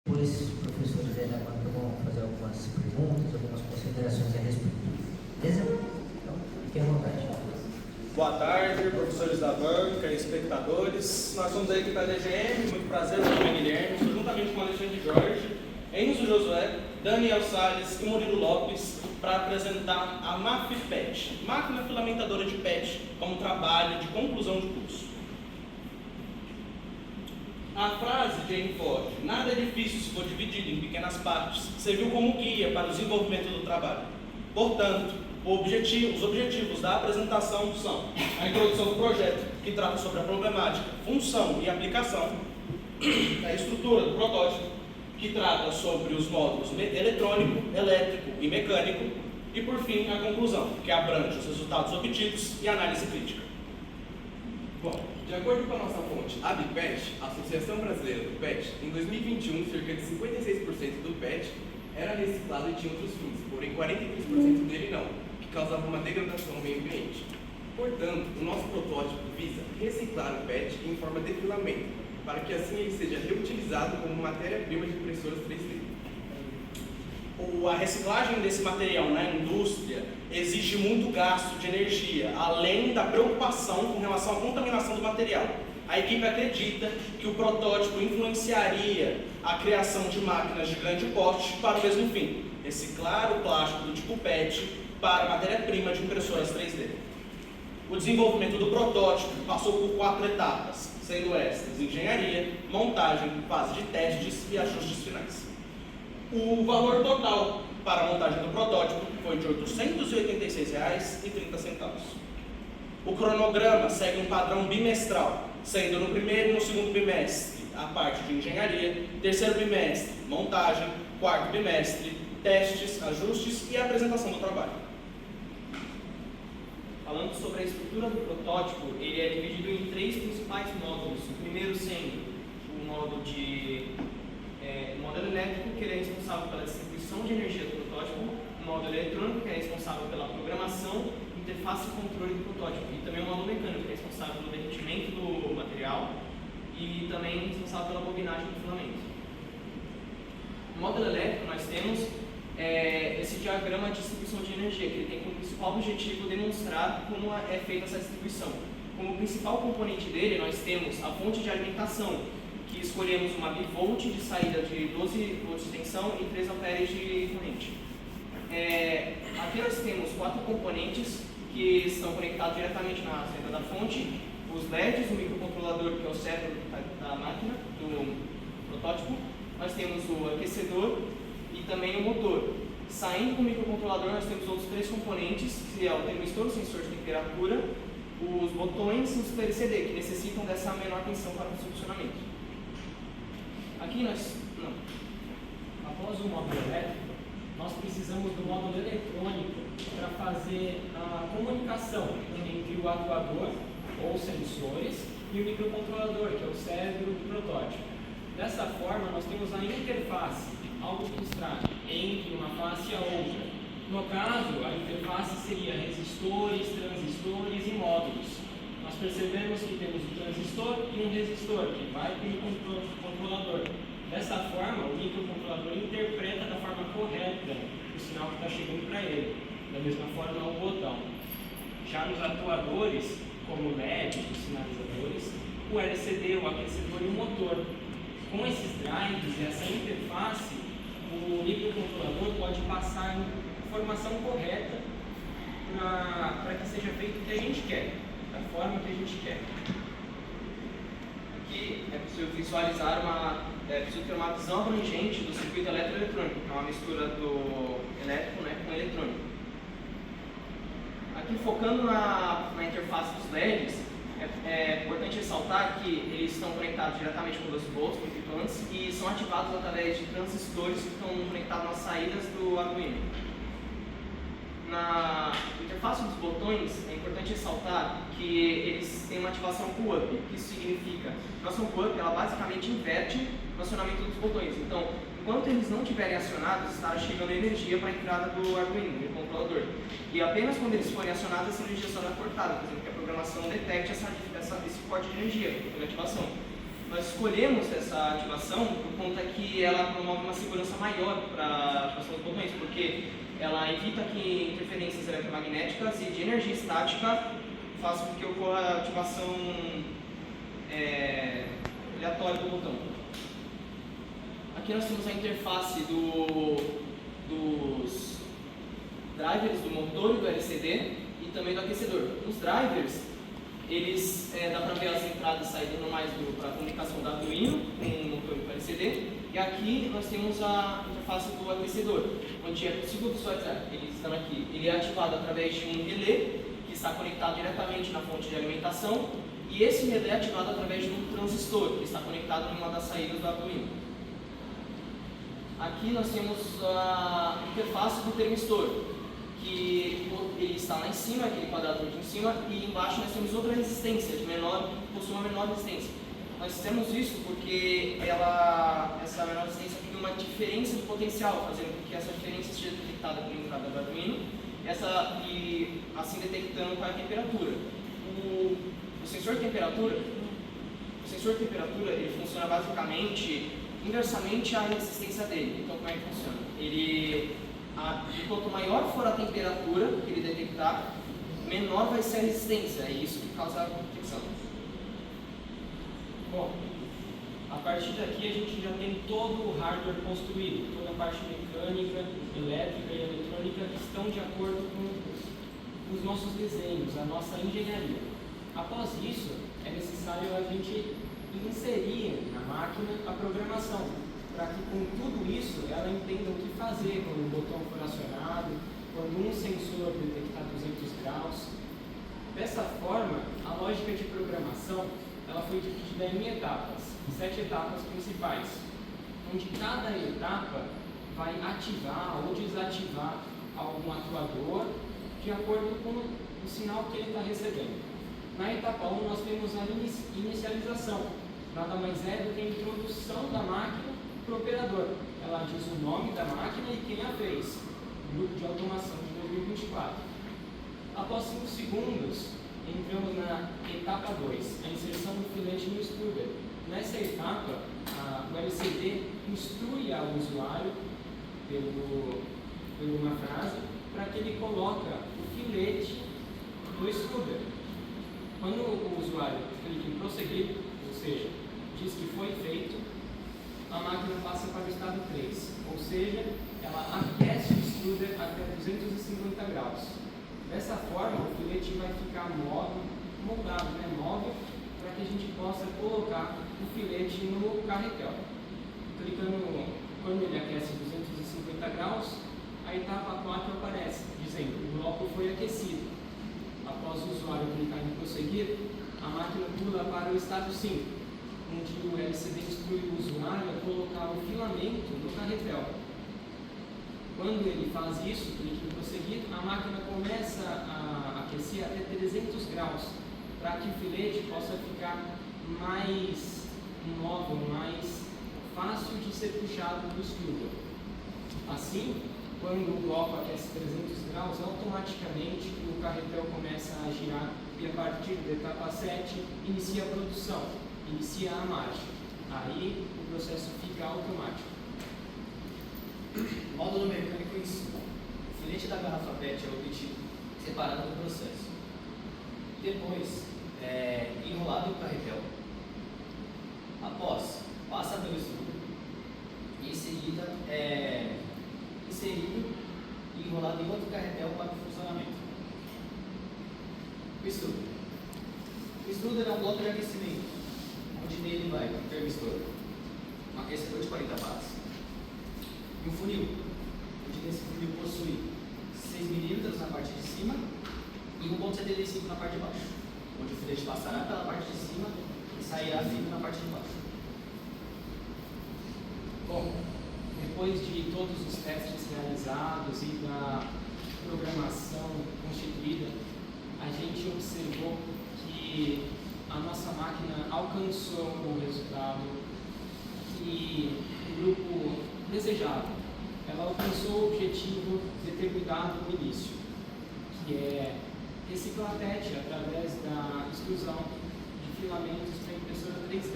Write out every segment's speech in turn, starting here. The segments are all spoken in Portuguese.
Depois, professores aí na banca vão fazer algumas perguntas, algumas considerações a respeito. Beleza? Então, fiquem à vontade. Boa tarde, professores da banca, espectadores. Nós somos da equipe da DGM, muito prazer, meu nome é Guilherme, estou juntamente com Alexandre Jorge, Enzo Josué, Daniel Salles e Murilo Lopes para apresentar a MAF-PET, Máquina Filamentadora de PET, como trabalho de conclusão de curso. A frase de Jane Ford, nada é difícil se for dividido em pequenas partes, serviu como guia para o desenvolvimento do trabalho. Portanto, os objetivos da apresentação são a introdução do projeto, que trata sobre a problemática, função e aplicação, a estrutura do protótipo, que trata sobre os módulos eletrônico, elétrico e mecânico, e por fim a conclusão, que abrange os resultados obtidos e análise crítica. Bom, de acordo com a nossa fonte ABPET, a Associação Brasileira do PET, em 2021, cerca de 56% do PET era reciclado e tinha outros fins, porém 43% dele não, que causava uma degradação ao meio ambiente. Portanto, o nosso protótipo visa reciclar o PET em forma de filamento, para que assim ele seja reutilizado como matéria-prima de impressoras 3D. A reciclagem desse material na indústria exige muito gasto de energia, além da preocupação com relação à contaminação do material. A equipe acredita que o protótipo influenciaria a criação de máquinas de grande porte para o mesmo fim, reciclar o plástico do tipo PET para matéria-prima de impressoras 3D. O desenvolvimento do protótipo passou por 4 etapas, sendo estas engenharia, montagem, fase de testes e ajustes finais. O valor total para a montagem do protótipo foi de R$ 886,30. O cronograma segue um padrão bimestral, sendo no primeiro e no segundo bimestre a parte de engenharia, terceiro bimestre montagem, quarto bimestre testes, ajustes e a apresentação do trabalho. Falando sobre a estrutura do protótipo, ele é dividido em 3 principais módulos. O primeiro sendo o módulo elétrico, que ele é responsável pela distribuição de energia do protótipo, o módulo eletrônico, que é responsável pela programação, interface e controle do protótipo, e também o módulo mecânico, que é responsável pelo derretimento do material e também responsável pela bobinagem do filamento. No módulo elétrico, nós temos esse diagrama de distribuição de energia, que ele tem como principal objetivo demonstrar como é feita essa distribuição. Como principal componente dele, nós temos a fonte de alimentação, que escolhemos uma bivolt de saída de 12 volts de tensão e 3 amperes de corrente. Aqui nós temos 4 componentes que estão conectados diretamente na saída da fonte, os LEDs, o microcontrolador, que é o cérebro da máquina, do protótipo, nós temos o aquecedor e também o motor. Saindo do microcontrolador, nós temos outros 3 componentes, que é o termistor, o sensor de temperatura, os botões e os LCD, que necessitam dessa menor tensão para o seu funcionamento. Aqui Após o módulo elétrico, nós precisamos do módulo eletrônico para fazer a comunicação entre o atuador, ou sensores, e o microcontrolador, que é o cérebro do protótipo. Dessa forma, nós temos a interface, algo que está entre uma face e a outra. No caso, a interface seria resistores, transistores e módulos. Nós percebemos que temos um transistor e um resistor, que vai para o microcontrolador. Dessa forma, o microcontrolador interpreta da forma correta o sinal que está chegando para ele. Da mesma forma, o botão. Já nos atuadores, como o LED, os sinalizadores, o LCD, o aquecedor e o motor. Com esses drives e essa interface, o microcontrolador pode passar a informação correta para que seja feito o que a gente quer, da forma que a gente quer. Aqui é possível visualizar preciso ter uma visão abrangente do circuito eletroeletrônico, que é uma mistura do elétrico, com eletrônico. Aqui focando na interface dos LEDs, é importante ressaltar que eles estão conectados diretamente com 12 volts, como dito antes, e são ativados através de transistores que estão conectados nas saídas do Arduino. Na interface dos botões, é importante ressaltar que eles têm uma ativação pull-up. O que isso significa? A ativação pull-up, ela basicamente inverte o acionamento dos botões. Então, enquanto eles não estiverem acionados, está chegando energia para a entrada do Arduino, do controlador. E apenas quando eles forem acionados, essa energia será cortada, fazendo que a programação detecte esse corte de energia, por ativação. Nós escolhemos essa ativação por conta que ela promove uma segurança maior para a ativação dos botões, porque ela evita que interferências eletromagnéticas e de energia estática façam com que ocorra a ativação aleatória do botão. Aqui nós temos a interface dos drivers do motor e do LCD e também do aquecedor. Os drivers, eles dá para ver as entradas e saídas normais para a comunicação da Arduino com o motor e com o LCD. E aqui nós temos a interface do aquecedor, onde é possível visualizar. Eles estão aqui. Ele é ativado através de um relé que está conectado diretamente na fonte de alimentação, e esse relé é ativado através de um transistor que está conectado em uma das saídas do Arduino. Aqui nós temos a interface do termistor, que ele está lá em cima, aquele quadrado de em cima, e embaixo nós temos outra resistência, possui uma menor resistência. Nós fizemos isso porque essa menor resistência cria uma diferença de potencial, fazendo com que essa diferença seja detectada pela entrada do Arduino, e assim detectando qual é a temperatura. O sensor de temperatura, ele funciona basicamente inversamente à resistência dele. Então, como é que funciona? Quanto maior for a temperatura que ele detectar, menor vai ser a resistência, é isso que causa a detecção. Bom, a partir daqui a gente já tem todo o hardware construído, toda a parte mecânica, elétrica e eletrônica que estão de acordo com os nossos desenhos, a nossa engenharia. Após isso, é necessário a gente inserir na máquina a programação, para que com tudo isso ela entenda o que fazer quando o botão for acionado, quando um sensor detectar 200 graus. Dessa forma, a lógica de programação ela foi dividida em etapas, em 7 etapas principais, onde cada etapa vai ativar ou desativar algum atuador de acordo com o sinal que ele está recebendo. Na etapa 1 nós temos a inicialização, nada mais é do que a introdução da máquina para o operador. Ela diz o nome da máquina e quem a fez, Grupo de Automação de 2024. Após 5 segundos, entramos na etapa 2, a inserção do filete no extruder. Nessa etapa, o LCD instrui ao usuário por uma frase para que ele coloque o filete no extruder. Quando o usuário clica em prosseguir, ou seja, diz que foi feito, a máquina passa para o estado 3, ou seja, ela aquece o extruder até 250 graus. Dessa forma, o filete vai ficar móvel, para que a gente possa colocar o filete no carretel. Clicando, quando ele aquece 250 graus, a etapa 4 aparece, dizendo que o bloco foi aquecido. Após o usuário clicar em prosseguir, a máquina pula para o estado 5, onde o LCD instrui o usuário a colocar o filamento no carretel. Quando ele faz isso, clica em prosseguir, a máquina começa a aquecer até 300 graus, para que o filete possa ficar mais móvel, mais fácil de ser puxado do extruder. Assim, quando o bloco aquece 300 graus, automaticamente o carretel começa a girar e a partir da etapa 7 inicia a produção, inicia a marcha. Aí o processo fica automático. Módulo mecânico em si. O filete da garrafa PET é obtido separado do processo. Depois, enrolado em carretel. Após, passa pelo extruder. E em seguida, inserido e enrolado em outro carretel para o funcionamento. O extruder. O extruder é um bloco de aquecimento, onde nele vai um termistor, um aquecedor de 40 watts, e um funil, onde nesse funil possui 6 mm na parte de cima e 1.75 na parte de baixo, onde o filete passará pela parte de cima e sairá firme na parte de baixo. Bom, depois de todos os testes realizados e da programação constituída, a gente observou que a nossa máquina alcançou o resultado que o grupo desejava. Ela alcançou o objetivo determinado no início, que é reciclar PET através da extrusão de filamentos para impressora 3D.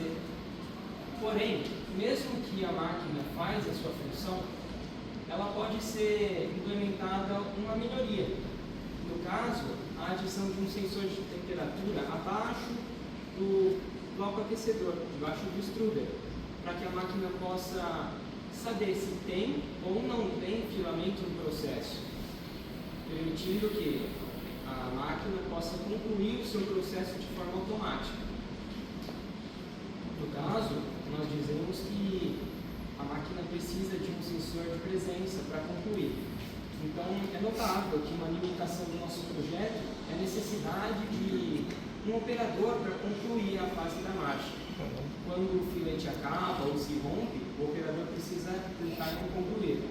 Porém, mesmo que a máquina faz a sua função, ela pode ser implementada uma melhoria. No caso, a adição de um sensor de temperatura abaixo do bloco aquecedor, debaixo do extruder, para que a máquina possa saber se tem ou não tem filamento no processo, permitindo que a máquina possa concluir o seu processo de forma automática. No caso, nós dizemos que a máquina precisa de um sensor de presença para concluir. Então, é notável que uma limitação do nosso projeto é a necessidade de um operador para concluir a fase da marcha. Quando o filete acaba ou se rompe, o operador precisa tentar concluir,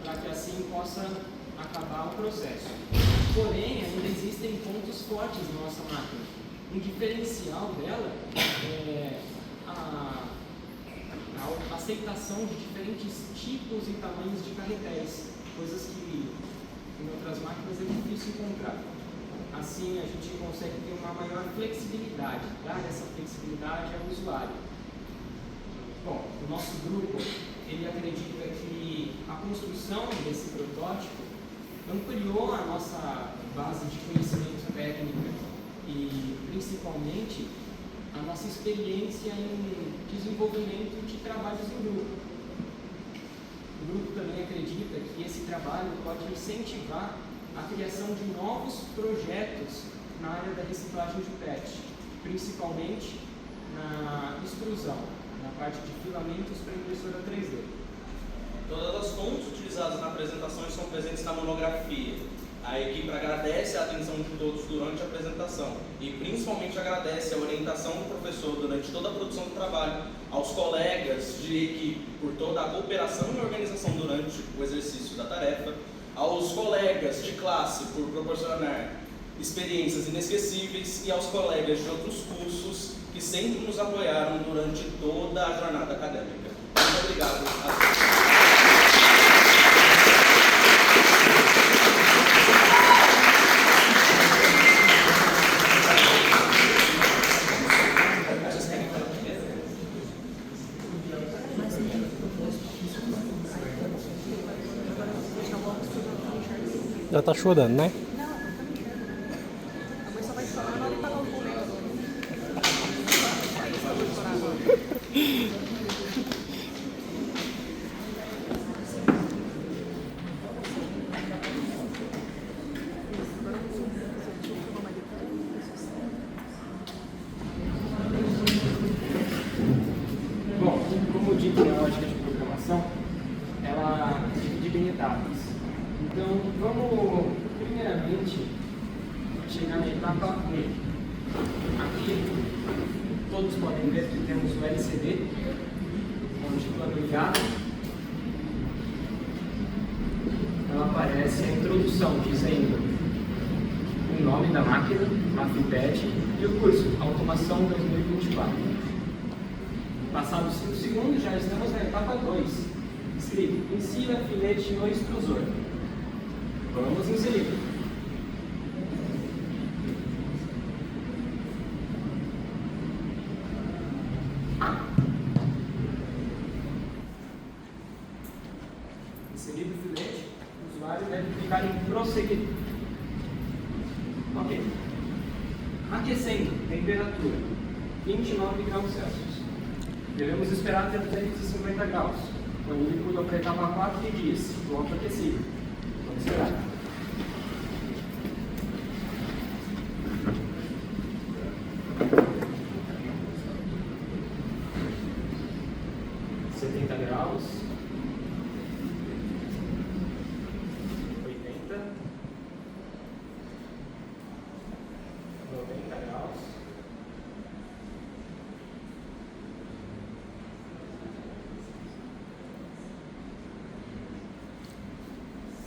para que assim possa acabar o processo. Porém, ainda existem pontos fortes na nossa máquina. Um diferencial dela é a aceitação de diferentes tipos e tamanhos de carretéis, coisas que em outras máquinas é difícil encontrar. Assim, a gente consegue ter uma maior flexibilidade, dar essa flexibilidade ao usuário. Bom, o nosso grupo, ele acredita que a construção desse protótipo ampliou a nossa base de conhecimento técnico e, principalmente, a nossa experiência em desenvolvimento de trabalhos em grupo. O grupo também acredita que esse trabalho pode incentivar a criação de novos projetos na área da reciclagem de PET, principalmente na extrusão, na parte de filamentos para impressora 3D. Todas as fontes utilizadas na apresentação estão presentes na monografia. A equipe agradece a atenção de todos durante a apresentação e principalmente agradece a orientação do professor durante toda a produção do trabalho, aos colegas de equipe por toda a cooperação e organização durante o exercício da tarefa, aos colegas de classe por proporcionar experiências inesquecíveis e aos colegas de outros cursos que sempre nos apoiaram durante toda a jornada acadêmica. Muito obrigado a todos. Já tá chorando, né? Bom, como dito na lógica de programação, ela é dividida em etapas. Então, vamos primeiramente chegar na etapa 1. Aqui, todos podem ver que temos o LCD, onde quando ligado, ela aparece a introdução, dizendo o nome da máquina, a FIPET, e o curso, Automação 2024. Passados 5 segundos, já estamos na etapa 2, escrito, insira filete no extrusor. Vamos inserir. Inserido o filete, o usuário deve clicar em prosseguir. Ok. Aquecendo, temperatura, 29 graus Celsius. Devemos esperar até 250 graus. Quando ele pula para a etapa 4, ele diz, bloco aquecido. Vamos esperar. Graus, 80, 90 graus,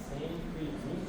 120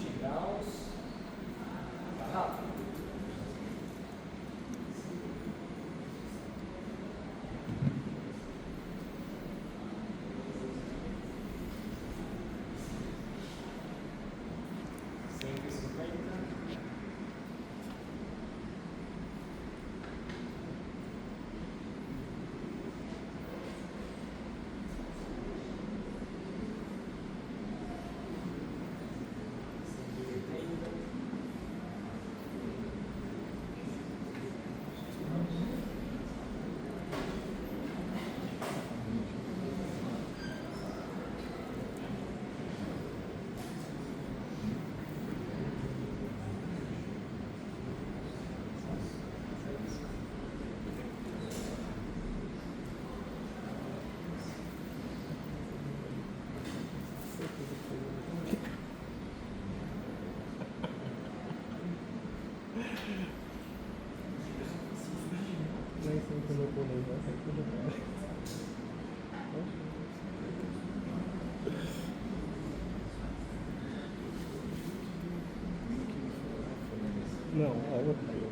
Não, água caiu.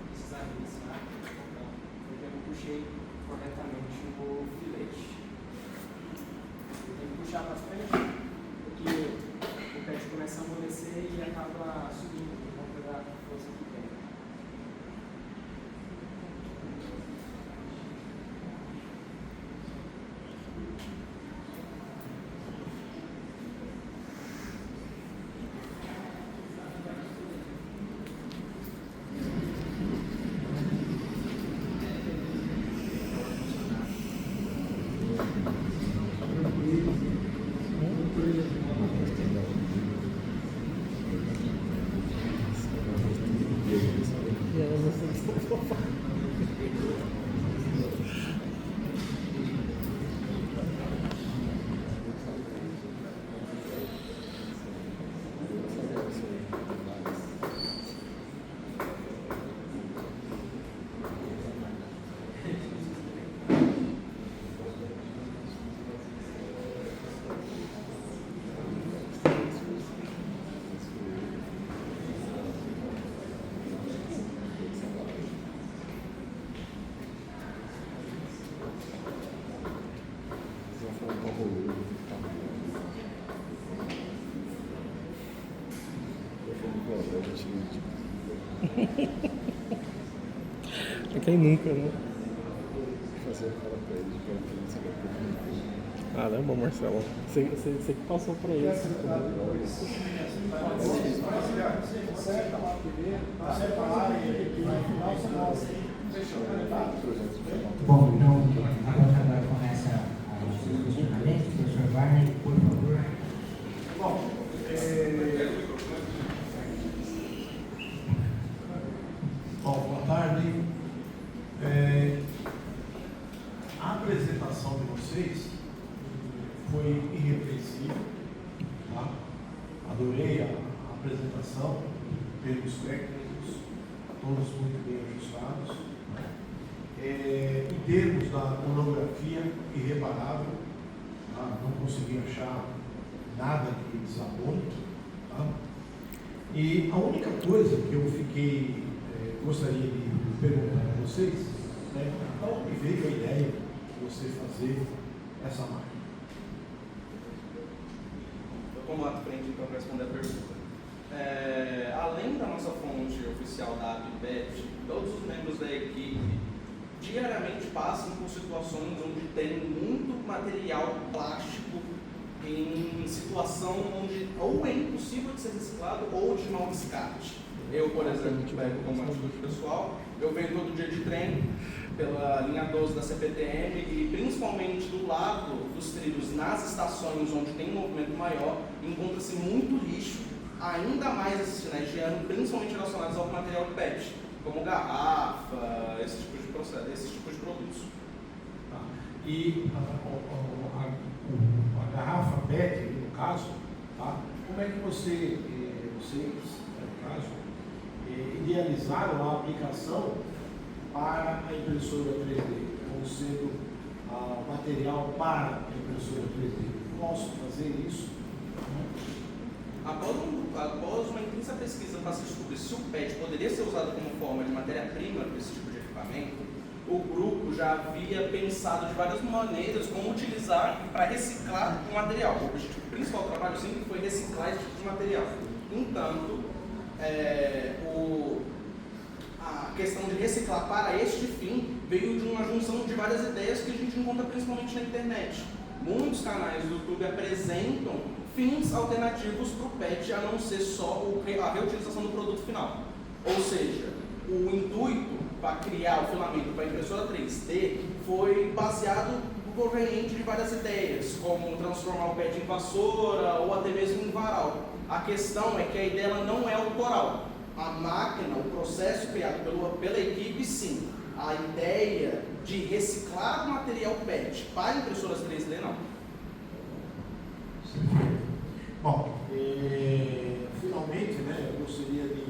Precisar iniciar, porque eu não puxei corretamente o filete. Eu tenho que puxar bastante, porque o pet começa a amolecer e acaba subindo por conta da força que tem. É quem nunca, né? Fazer aquela pele para quem sabe. Caramba, Marcelo. Você que passou pra isso. Bom, então, agora começa o questionamento. Professor Varney, por favor. Bom, boa tarde. A apresentação de vocês foi irrepreensível, tá? Adorei a apresentação, termos técnicos, todos muito bem ajustados. Em termos da monografia, irreparável, tá? Não consegui achar nada que desabone, tá? E a única coisa que eu gostaria de perguntar a vocês, né, qual que veio a ideia de você fazer essa máquina? Eu tomo lá de frente então para responder a pergunta. Além da nossa fonte oficial da ABPET, todos os membros da equipe diariamente passam por situações onde tem muito material plástico em situação onde ou é impossível de ser reciclado ou de mau descarte. Eu, por exemplo, pego como atitude pessoal, eu venho todo dia de trem pela linha 12 da CPTM e principalmente do lado dos trilhos, nas estações onde tem um movimento maior, encontra-se muito lixo, ainda mais esses finais de ano, principalmente relacionados ao material PET, como garrafa, esse tipo de processo, esse tipo de produtos. Tá. E a garrafa PET, no caso, tá? Como é que vocês, no caso, idealizaram a aplicação para a impressora 3D, como sendo material para a impressora 3D? Posso fazer isso? Após uma intensa pesquisa para se descobrir se o PET poderia ser usado como forma de matéria-prima para esse tipo de equipamento, o grupo já havia pensado de várias maneiras como utilizar para reciclar o material. O objetivo principal do trabalho sempre foi reciclar esse tipo de material. Entanto, a questão de reciclar para este fim veio de uma junção de várias ideias que a gente encontra principalmente na internet. Muitos canais do YouTube apresentam fins alternativos para o PET, a não ser só a reutilização do produto final. Ou seja, o intuito para criar o filamento para a impressora 3D foi baseado proveniente de várias ideias, como transformar o PET em vassoura ou até mesmo em varal. A questão é que a ideia ela não é autoral. A máquina, o processo criado pela equipe, sim. A ideia de reciclar o material PET para impressoras 3D, não. Bom, finalmente, né, eu gostaria de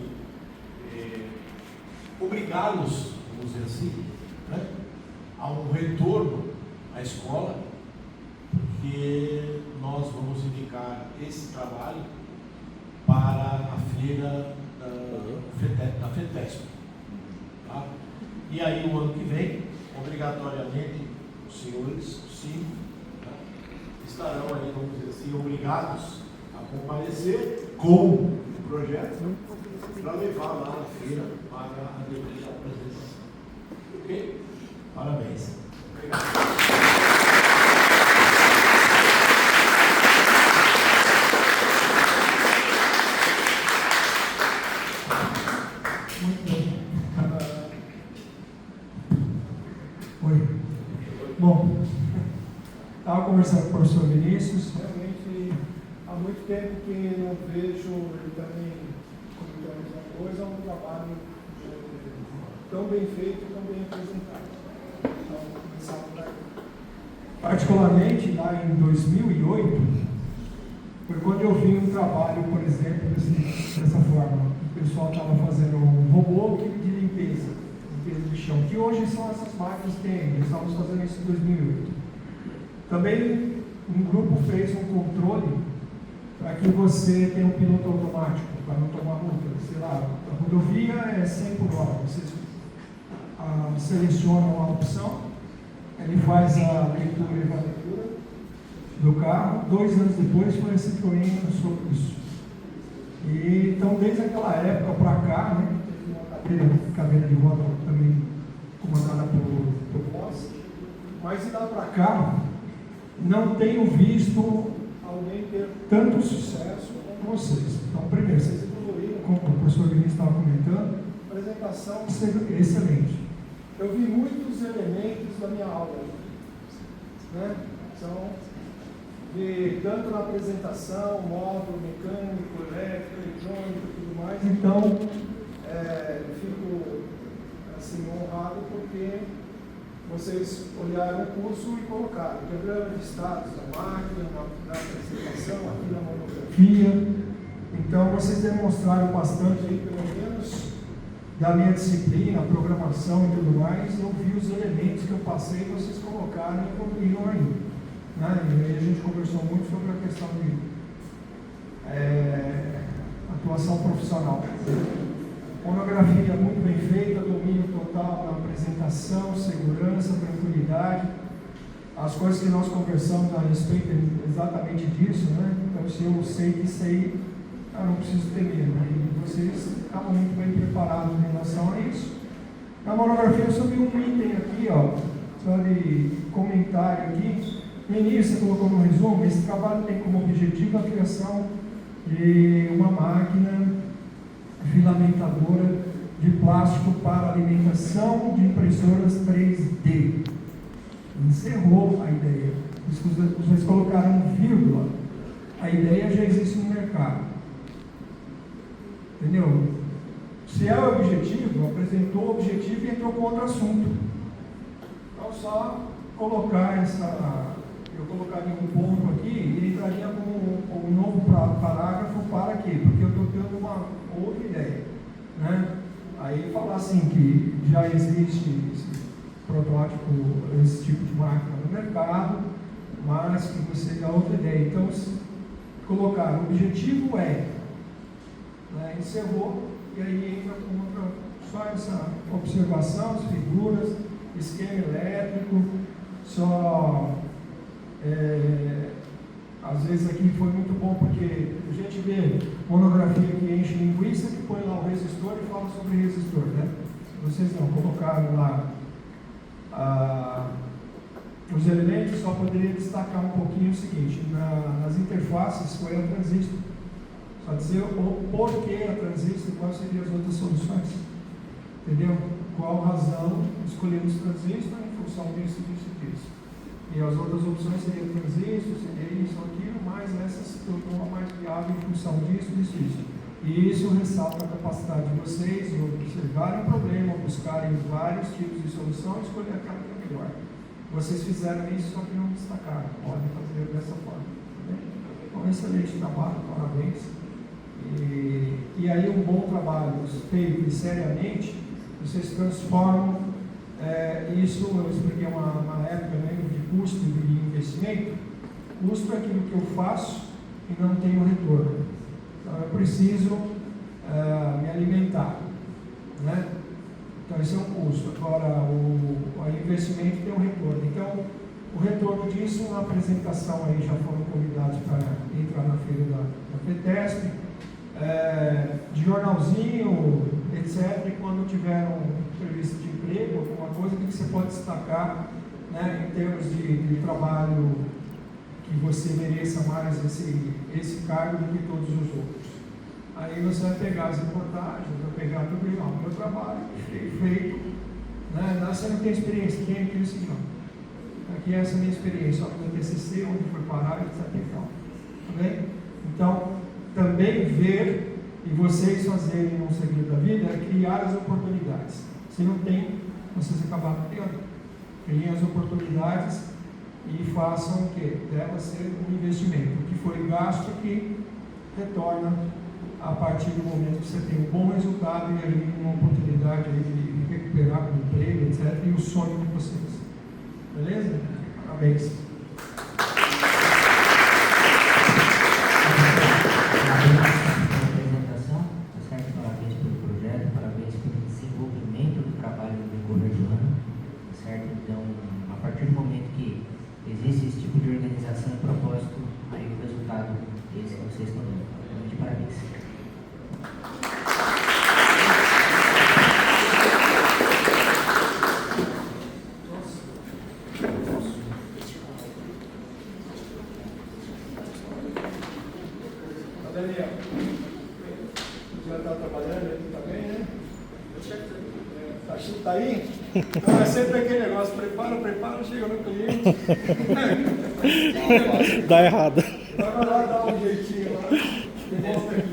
obrigá-los, vamos dizer assim, né, a um retorno à escola, porque nós vamos indicar esse trabalho para a feira da FETESP. Tá? E aí, o ano que vem, obrigatoriamente, os senhores, os 5, tá, estarão aí, vamos dizer assim, obrigados a comparecer com o projeto para levar lá na feira para a devida apresentação. Ok? Parabéns. Obrigado. Bom, estava conversando com o professor Vinícius, realmente há muito tempo que não vejo ele também comentando a mesma coisa, um trabalho tão bem feito, tão bem apresentado. Então, vamos começar por aí. Particularmente, lá em 2008, foi quando eu vi um trabalho, por exemplo, dessa forma. O pessoal estava fazendo um robô de limpeza de chão, que hoje são essas máquinas que tem. Nós estávamos fazendo isso em 2008. Também um grupo fez um controle para que você tenha um piloto automático, para não tomar multa. Sei lá, a rodovia é 100 por hora. Vocês selecionam a opção, ele faz a leitura e releitura do carro. 2 anos depois foi a Citroën sobre isso. E, então, desde aquela época para cá, né, cadeira de roda também comandada por Boss, mas de lá para cá não tenho visto alguém ter tanto sucesso como vocês. Então, primeiro, vocês evoluíram, como o professor Vinícius estava comentando, apresentação excelente. Eu vi muitos elementos da minha aula, né? Então, vi tanto na apresentação, módulo mecânico, elétrico, eletrônico e tudo mais. Então, eu fico assim, honrado porque vocês olharam o curso e colocaram o diagrama de status da máquina, na apresentação, aqui na monografia. Então, vocês demonstraram bastante, aí, pelo menos, da minha disciplina, programação e tudo mais. Eu vi os elementos que eu passei, vocês colocaram e evoluíram ainda. Né? E aí a gente conversou muito sobre a questão de atuação profissional. Monografia muito bem feita, domínio total na apresentação, segurança, tranquilidade. As coisas que nós conversamos a respeito é exatamente disso, né? Então, se eu sei que sei, eu não preciso ter medo. E vocês estavam muito bem preparados em relação a isso. Na monografia eu subi um item aqui, ó, só de comentário aqui. No início, você colocou no resumo, esse trabalho tem como objetivo a criação de uma máquina filamentadora de plástico para alimentação de impressoras 3D. Encerrou a ideia. Vocês colocaram vírgula. A ideia já existe no mercado. Entendeu? Se é o objetivo, apresentou o objetivo e entrou com outro assunto. Então, só colocar eu colocaria um ponto aqui e entraria com um novo parágrafo para quê? Porque eu estou tendo uma outra ideia, né? Aí falar assim que já existe esse protótipo, esse tipo de máquina no mercado, mas que você dá outra ideia. Então, colocar o objetivo né, encerrou, e aí entra com outra, só essa observação, as figuras, esquema elétrico, só às vezes aqui foi muito bom porque a gente vê monografia que enche linguiça, que põe lá o resistor e fala sobre resistor, né? Vocês não colocaram lá os elementos, só poderia destacar um pouquinho o seguinte: nas interfaces foi a transistor, só dizer o porquê a transistor e quais seriam as outras soluções, entendeu? Qual razão escolhemos transistor em função disso, disso e disso. E as outras opções seriam transistor, seria isso ou aquilo, mas essa se tornou mais viável em função disso, disso, disso. E isso ressalta a capacidade de vocês de observarem o problema, buscarem vários tipos de solução e escolher aquela que é melhor. Vocês fizeram isso, só que não destacaram. Podem fazer dessa forma. Tá bem? um excelente trabalho, parabéns. E aí um bom trabalho feito seriamente, vocês transformam isso, eu expliquei uma época, né, de custo e de investimento. Custo é aquilo que eu faço e não tenho retorno. Então eu preciso me alimentar, né? Então esse é um custo. Agora o investimento tem um retorno. Então o retorno disso, uma apresentação aí, já foram convidados para entrar na feira da FETESP, de jornalzinho, etc. E quando tiver uma entrevista de emprego, alguma coisa, o que você pode destacar, né, em termos de trabalho que você mereça mais esse cargo do que todos os outros. Aí você vai pegar as reportagens, vai pegar tudo aí, ó, meu trabalho feito, né? Você não tem experiência, tem aquilo assim, ó. Aqui essa é a minha experiência, ó, no TCC, onde foi parar, etc. Então, tá bem? Então, também ver e vocês fazerem um segredo da vida é criar as oportunidades. Se não tem, vocês acabaram tendo. Criem as oportunidades e façam o quê? Dela ser um investimento. O que foi gasto aqui, retorna a partir do momento que você tem um bom resultado e aí uma oportunidade aí de recuperar o emprego, etc. E o sonho de vocês. Beleza? Parabéns. Parabéns pelo projeto, parabéns pelo desenvolvimento do trabalho do governo, certo? Então, a partir do momento que existe esse tipo de organização e propósito, aí o resultado esse que vocês estão dando. De parabéns. Daniel, já está trabalhando aqui também, né? Tá aí? Então é sempre aquele negócio, prepara, chega no cliente. Dá errado. Vai lá dar um jeitinho lá, e volta aqui.